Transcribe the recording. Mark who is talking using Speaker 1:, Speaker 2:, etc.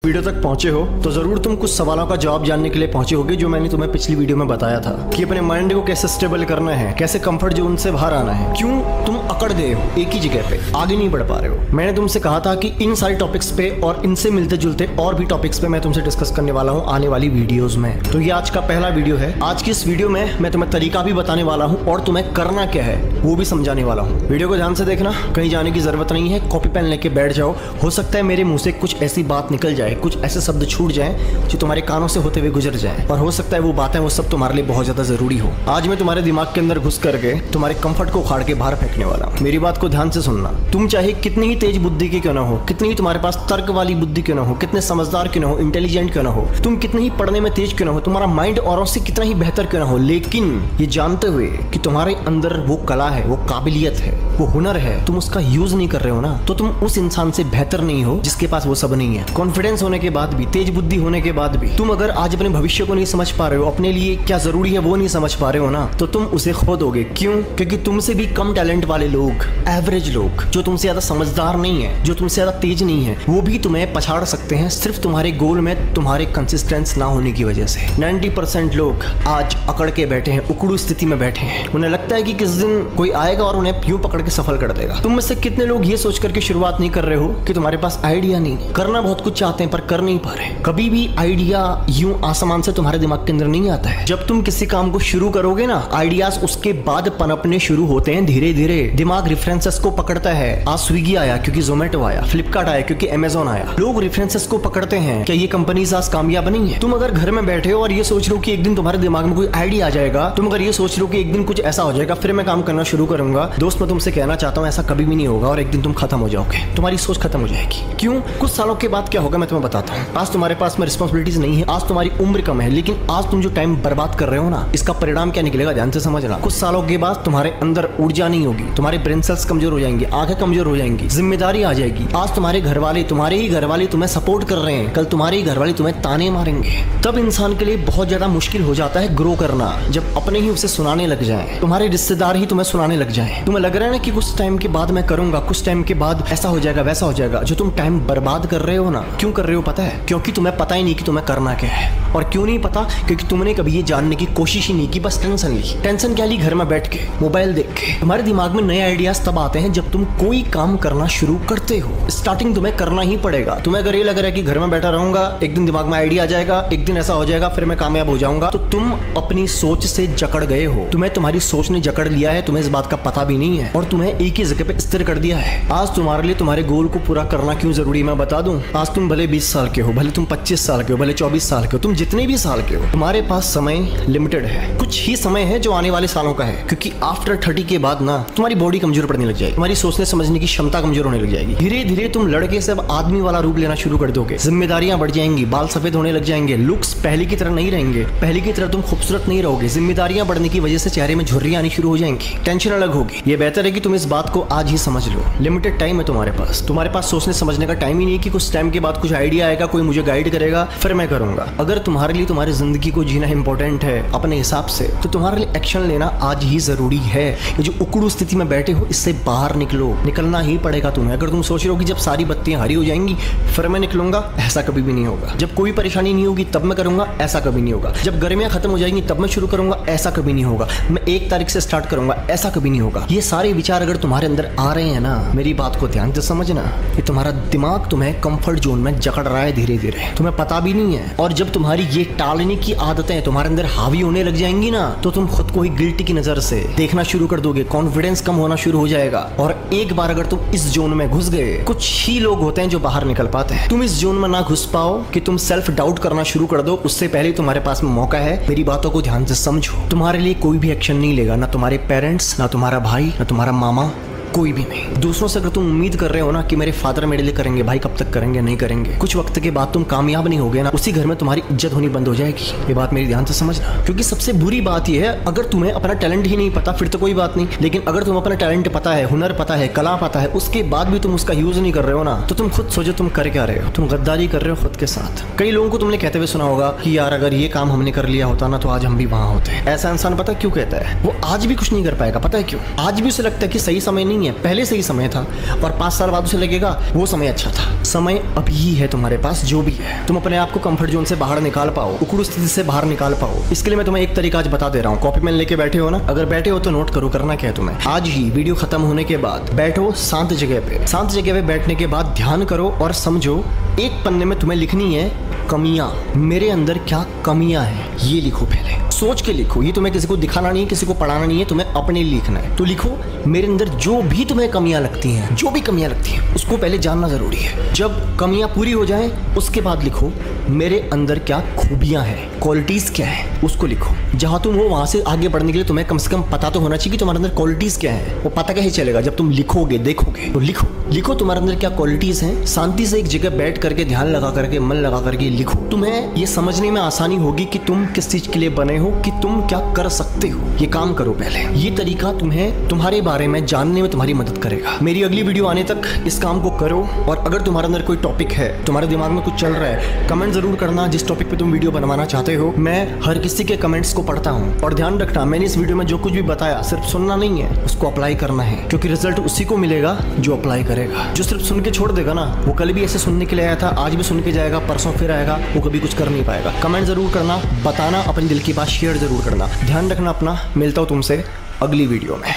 Speaker 1: Video तक पहुंचे हो तो जरूर तुम कुछ सवालों का जवाब जानने के लिए पहुंचे होगे जो मैंने तुम्हें पिछली वीडियो में बताया था कि अपने माइंड को कैसे स्टेबल करना है, कैसे कंफर्ट जोन से बाहर आना है। क्यों तुम अकड़ गए हो एक ही जगह पे, आगे नहीं बढ़ पा रहे हो। मैंने तुमसे कहा था कि इन सारे टॉपिक्स पे और इनसे मिलते जुलते और भी टॉपिक्स पे मैं तुमसे डिस्कस करने वाला हूँ आने वाली वीडियोज में। तो ये आज का पहला वीडियो है। आज की इस वीडियो में मैं तुम्हें तरीका भी बताने वाला हूँ और तुम्हें करना क्या है वो भी समझाने वाला हूँ। वीडियो को ध्यान से देखना, कहीं जाने की जरूरत नहीं है। कॉपी पेन लेके बैठ जाओ। हो सकता है मेरे मुंह से कुछ ऐसी बात निकल जाए, कुछ ऐसे शब्द छूट जाएं जो तुम्हारे कानों से होते हुए गुजर जाएं, और हो सकता है वो बातें वो सब तुम्हारे लिए बहुत ज्यादा जरूरी हो। आज मैं तुम्हारे दिमाग के अंदर घुस करके तुम्हारे कंफर्ट को उखाड़ के बाहर फेंकने वाला हूं। मेरी बात को ध्यान से सुनना। तुम चाहे कितनी ही तेज बुद्धि की क्यों ना हो, कितनी ही तुम्हारे पास तर्क वाली बुद्धि क्यों ना हो, कितने समझदार क्यों ना हो, इंटेलिजेंट क्यों ना हो, तुम कितनी ही पढ़ने में तेज क्यों ना हो, तुम्हारा माइंड औरों से कितना ही बेहतर क्यों ना हो, लेकिन ये जानते हुए कि तुम्हारे अंदर वो कला है, वो काबिलियत है, वो हुनर है, तुम उसका यूज नहीं कर रहे हो ना, तो तुम उस इंसान से बेहतर नहीं हो जिसके पास वो सब नहीं है। कॉन्फिडेंस होने के बाद भी, तेज बुद्धि होने के बाद भी तुम अगर आज अपने भविष्य को नहीं समझ पा रहे हो, अपने लिए क्या जरूरी है वो नहीं समझ पा रहे हो ना, तो तुम उसे खो दोगे। क्यों? क्योंकि तुमसे भी कम टैलेंट वाले लोग, एवरेज लोग, जो तुमसे ज्यादा समझदार नहीं है, जो तुमसे ज्यादा तेज नहीं है, वो भी तुम्हें पछाड़ सकते हैं सिर्फ तुम्हारे गोल में तुम्हारे कंसिस्टेंस ना होने की वजह से। 90% लोग आज अकड़ के बैठे हैं, उकड़ू स्थिति में बैठे हैं। उन्हें लगता है कि किस दिन कोई आएगा और उन्हें यूं पकड़ के सफल कर देगा। तुम में से कितने लोग ये सोच करके शुरुआत नहीं कर रहे हो कि तुम्हारे पास आइडिया नहीं, करना बहुत कुछ चाहते हैं पर कर नहीं पा रहे। कभी भी आइडिया यूं आसमान से तुम्हारे दिमाग के अंदर नहीं आता है। जब तुम किसी काम को शुरू करोगे ना, आइडियाज उसके बाद पनपने शुरू होते हैं धीरे धीरे। दिमाग रेफरेंसेस को पकड़ता है। आज स्विगी आया क्योंकि जोमेटो आया, फ्लिपकार्ट आया क्योंकि अमेजोन आया। लोग रेफरेंसेस को पकड़ते हैं। क्या ये कंपनीज आज कामयाब नहीं है? तुम अगर घर में बैठे हो और ये सोच रहे हो कि एक दिन तुम्हारे दिमाग में कोई आइडिया आ जाएगा, तुम अगर ये सोच रहे हो कि एक दिन कुछ ऐसा हो जाएगा फिर मैं काम करना शुरू करूंगा, दोस्त मैं तुमसे कहना चाहता हूँ ऐसा कभी भी नहीं होगा और एक दिन तुम खत्म हो जाओगे। तुम्हारी सोच खत्म हो जाएगी। क्यों? कुछ सालों के बाद क्या होगा मैं तुम्हें बताता हूँ। आज तुम्हारे पास में रिस्पॉन्सिबिलिटीज नहीं है, आज तुम्हारी उम्र कम है, लेकिन आज तुम जो टाइम बर्बाद कर रहे हो ना, इसका परिणाम क्या निकलेगा ध्यान से समझना। कुछ सालों के बाद तुम्हारे अंदर ऊर्जा नहीं होगी, तुम्हारे ब्रेन सेल्स कमजोर हो जाएंगे, आंखें कमजोर हो जाएंगी, जिम्मेदारी आ जाएगी। आज तुम्हारे घर वाले, तुम्हारे ही घर वाले तुम्हें सपोर्ट कर रहे हैं, कल तुम्हारे ही घर वाले तुम्हें ताने मारेंगे। तब इंसान के लिए बहुत ज्यादा मुश्किल हो जाता है ग्रो करना, जब अपने ही उसे सुनाने लग जाए, तुम्हारे रिश्तेदार ही तुम्हें सुनाने लग जाए। तुम्हें लग रहा है ना कि कुछ टाइम के बाद मैं करूंगा, कुछ टाइम के बाद ऐसा हो जाएगा, वैसा हो जाएगा। जो तुम टाइम बर्बाद कर रहे हो ना, क्यों कर रहे हो पता है? क्योंकि तुम्हें पता ही नहीं कि तुम्हें करना क्या है। और क्यों नहीं पता? क्योंकि तुमने कभी ये जानने की कोशिश ही नहीं की, बस टेंशन ली। टेंशन क्या ली? घर में बैठ के मोबाइल देख के। तुम्हारे दिमाग में नए आइडियाज तब आते हैं जब तुम कोई काम करना शुरू करते हो। स्टार्टिंग तुम्हें करना ही पड़ेगा। तुम्हें अगर ये लग रहा है कि घर में बैठा रहूंगा, एक दिन दिमाग में आइडिया आ जाएगा, एक दिन ऐसा हो जाएगा, फिर मैं कामयाब हो जाऊंगा, तो तुम अपनी सोच से जकड़ गए हो। तुम्हें तुम्हारी सोच ने जकड़ लिया है, तुम्हें इस बात का पता भी नहीं है और तुम्हें एक ही जगह पे स्थिर कर दिया है। आज तुम्हारे लिए तुम्हारे गोल को पूरा करना क्यों जरूरी मैं बता दूं। आज तुम भले 20 साल के हो, भले तुम 25 साल के हो, भले 24 साल के हो, तुम जितने भी साल के हो, तुम्हारे पास समय लिमिटेड है। कुछ ही समय है जो आने वाले सालों का है, क्योंकि आफ्टर 30 के बाद ना तुम्हारी बॉडी कमजोर पड़ने लग जाएगी, तुम्हारी सोचने समझने की क्षमता कमजोर होने लग जाएगी। धीरे धीरे तुम लड़के से अब आदमी वाला रूप लेना शुरू कर दोगे। जिम्मेदारियां बढ़ जाएंगी, बाल सफेद होने लग जाएंगे, लुक्स पहले की तरह नहीं रहेंगे, पहले की तरह तुम खूबसूरत नहीं रहोगे। जिम्मेदारियां बढ़ने की वजह से चेहरे में झुर्रियां आनी शुरू हो जाएंगी, टेंशन अलग होगी। ये बेहतर है कि तुम इस बात को आज ही समझ लो। लिमिटेड टाइम है तुम्हारे पास सोचने समझने का टाइम ही नहीं कि कुछ टाइम के बाद कुछ आइडिया आएगा, कोई मुझे गाइड करेगा, फिर मैं करूंगा। अगर तुम्हारे लिए तुम्हारी जिंदगी को जीना इंपॉर्टेंट है अपने हिसाब से, तो तुम्हारे लिए एक्शन लेना आज ही जरूरी है। ये जो उकड़ू स्थिति में बैठे हो, इससे बाहर निकलो, निकलना ही पड़ेगा तुम्हें। अगर तुम सोच रहे हो कि जब सारी बत्तियां हरी हो जाएंगी फिर मैं निकलूंगा, ऐसा कभी भी नहीं होगा। जब कोई परेशानी नहीं होगी तब मैं करूंगा, ऐसा कभी नहीं होगा। जब गर्मियां खत्म हो जाएंगी तब मैं शुरू करूंगा, ऐसा कभी नहीं होगा। मैं 1 तारीख से स्टार्ट करूंगा, ऐसा कभी नहीं होगा। ये सारे विचार अगर तुम्हारे अंदर आ रहे हैं ना, मेरी बात को ध्यान से समझना, कि तुम्हारा दिमाग तुम्हें कंफर्ट जोन में जकड़ रहा है धीरे धीरे, तुम्हें पता भी नहीं है। और जब तुम्हारी ये टालने की आदतें तुम्हारे अंदर हावी होने लग जाएंगी ना, तो तुम खुद को ही गिल्टी की नजर से देखना शुरू कर दोगे, कॉन्फिडेंस कम होना शुरू हो जाएगा। और एक बार अगर तुम इस जोन में घुस गए, कुछ ही लोग होते हैं जो बाहर निकल पाते हैं। तुम इस जोन में ना घुस पाओ कि तुम सेल्फ डाउट करना शुरू कर दो, उससे पहले तुम्हारे पास में मौका है। मेरी बातों को ध्यान से समझो। तुम्हारे लिए कोई भी एक्शन नहीं लेगा, ना तुम्हारे पेरेंट्स, ना तुम्हारा भाई, ना तुम्हारा मामा, कोई भी नहीं। दूसरों से अगर तुम उम्मीद कर रहे हो ना कि मेरे फादर मेरे लिए करेंगे, भाई कब तक करेंगे, नहीं करेंगे, कुछ वक्त के बाद तुम कामयाब नहीं होगे ना, उसी घर में तुम्हारी इज्जत होनी बंद हो जाएगी। ये बात मेरी ध्यान से समझना। क्योंकि सबसे बुरी बात यह है, अगर तुम्हें अपना टैलेंट ही नहीं पता फिर तो कोई बात नहीं, लेकिन अगर तुम अपना टैलेंट पता है, हुनर पता है, कला पता है, उसके बाद भी तुम उसका यूज नहीं कर रहे हो ना, तो तुम खुद सोचो तुम कर क्या रहे हो। तुम गद्दारी कर रहे हो खुद के साथ। कई लोगों को तुमने कहते हुए सुना होगा कि यार अगर ये काम हमने कर लिया होता ना तो आज हम भी वहां होते। ऐसा इंसान पता क्यों कहता है? वो आज भी कुछ नहीं कर पाएगा। पता है क्यों? आज भी उसे लगता है कि सही समय नहीं है, है, पहले से ही समय था और 5 साल बाद उसे लगेगा वो समय अच्छा था। समय अभी ही है तुम्हारे पास, जो भी है। तुम अपने आप को कंफर्ट जोन से बाहर निकाल पाओ, उकड़ू स्थिति से बाहर निकाल पाओ। इसके लिए मैं तुम्हें एक तरीका आज बता दे रहा हूँ। कॉपी पेन लेके बैठे हो ना? अगर बैठे हो तो नोट करो। करना क्या है तुम्हें, आज ही वीडियो खत्म होने के बाद बैठो शांत जगह पे। शांत जगह पे बैठने के बाद ध्यान करो और समझो, एक पन्ने में तुम्हें लिखनी है कमियां। मेरे अंदर क्या कमियां हैं ये लिखो। पहले सोच के लिखो। ये तुम्हें किसी को दिखाना नहीं है, किसी को पढ़ाना नहीं है, तुम्हें अपने लिए लिखना है। तो लिखो, मेरे अंदर जो भी तुम्हें कमियां लगती हैं, जो भी कमियां लगती हैं उसको पहले जानना जरूरी है। जब कमियां पूरी हो जाएं उसके बाद लिखो, मेरे अंदर क्या खूबियां हैं, क्वालिटीज क्या है, उसको लिखो। जहां तुम हो वहां से आगे बढ़ने के लिए तुम्हें कम से कम पता तो होना चाहिए कि तुम्हारे अंदर क्वालिटीज क्या है। वो पता कैसे चलेगा? जब तुम लिखोगे, देखोगे। तो लिखो तुम्हारे अंदर क्या क्वालिटीज हैं। शांति से एक जगह बैठ करके, ध्यान लगा करके, मन लगा करके लिखो। तुम्हें ये समझने में आसानी होगी कि तुम किस चीज के लिए बने हो, कि तुम क्या कर सकते हो। ये काम करो पहले। ये तरीका तुम्हें तुम्हारे बारे में जानने में तुम्हारी मदद करेगा। मेरी अगली वीडियो आने तक इस काम को करो। और अगर तुम्हारे अंदर कोई टॉपिक है, तुम्हारे दिमाग में कुछ चल रहा है, कमेंट जरूर करना जिस टॉपिक पे तुम वीडियो बनवाना चाहते हो। मैं हर किसी के कमेंट्स को पढ़ता हूँ। और ध्यान रखना, मैंने इस वीडियो में जो कुछ भी बताया सिर्फ सुनना नहीं है, उसको अप्लाई करना है। क्योंकि रिजल्ट उसी को मिलेगा जो अप्लाई करेगा। जो सिर्फ सुन के छोड़ देगा ना, वो कल भी ऐसे सुनने के लिए आया था, आज भी सुन के जाएगा, परसों फिर आएगा, वो कभी कुछ कर नहीं पाएगा। कमेंट जरूर करना, बताना, अपने दिल की बात शेयर जरूर करना। ध्यान रखना अपना। मिलता हूँ तुमसे अगली वीडियो में।